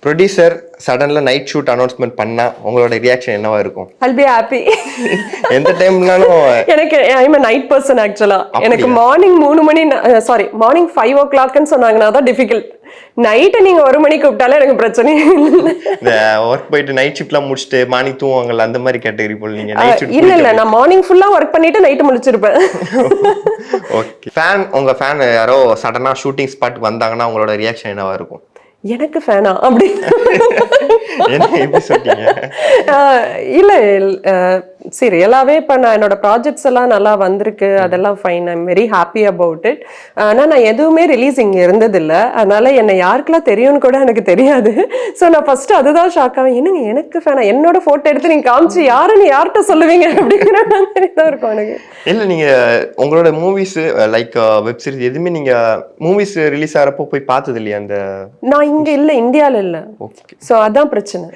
Producer சடன்ல night shoot announcement பண்ணா உங்களோட reaction என்னவா இருக்கும்? I'll be happy. எந்த டைம்னாலும் எனக்கு ஐம் a நைட் பர்சன் ஆக்சுவலா. எனக்கு மார்னிங் 3 மணி மார்னிங் 5 o'clock சொன்னாங்கன்னா தான் டிஃபிகல்ட். நைட்டு நீங்க 1 மணிக்கு கூப்பிட்டாலே எனக்கு பிரச்சனை இல்லை. இந்த ஒர்க் போயிட்டு நைட் ஷிஃப்ட்லாம் முடிச்சுட்டு மார்னிங் தூங்குவாங்கல்ல அந்த மாதிரி கேட்டகரி போல நீங்க நைட் ஷிஃப்ட் இல்ல நான் மார்னிங் ஃபுல்லா ஒர்க் பண்ணிட்டு நைட்டு முழிச்சிருப்பேன். ஓகே. உங்க ஃபேன் யாரோ சடனா ஷூட்டிங் ஸ்பாட்டுக்கு வந்தாங்கன்னா உங்களோட ரியாக்ஷன் என்னவா இருக்கும்? எனக்கு ஃபேனா அப்படி என்ன எப்படி சொல்றீங்க? இல்ல சீரியலாவே இப்ப நான் என்னோட ப்ராஜெக்ட்ஸ் எல்லாம் நல்லா வந்திருக்கு, அதெல்லாம் fine, I'm very happy about it. ஆனா நான் எதுவுமே ரிலீஸ் இங்க இருந்தது இல்ல, அதனால என்னை யாருக்கெல்லாம் தெரியும்னு கூட எனக்கு தெரியாது. ஸோ நான் ஃபர்ஸ்ட் அதுதான் ஷாக் ஆவேன், என்னங்க எனக்கு ஃபேனா, என்னோட போட்டோ எடுத்து நீங்க காமிச்சு யாருன்னு யார்கிட்ட சொல்லுவீங்க அப்படிங்கிற மாதிரி தான் இருக்கும் எனக்கு. இல்ல நீங்க உங்களோட மூவிஸ் லைக் வெப் சீரிஸ் எதுவுமே நீங்க மூவிஸ் ரிலீஸ் ஆகிறப்போ போய் பார்த்தது இல்லையா? அந்த நான் இங்க இல்ல, இந்தியால இல்ல. ஸோ அதான் பிரச்சனை.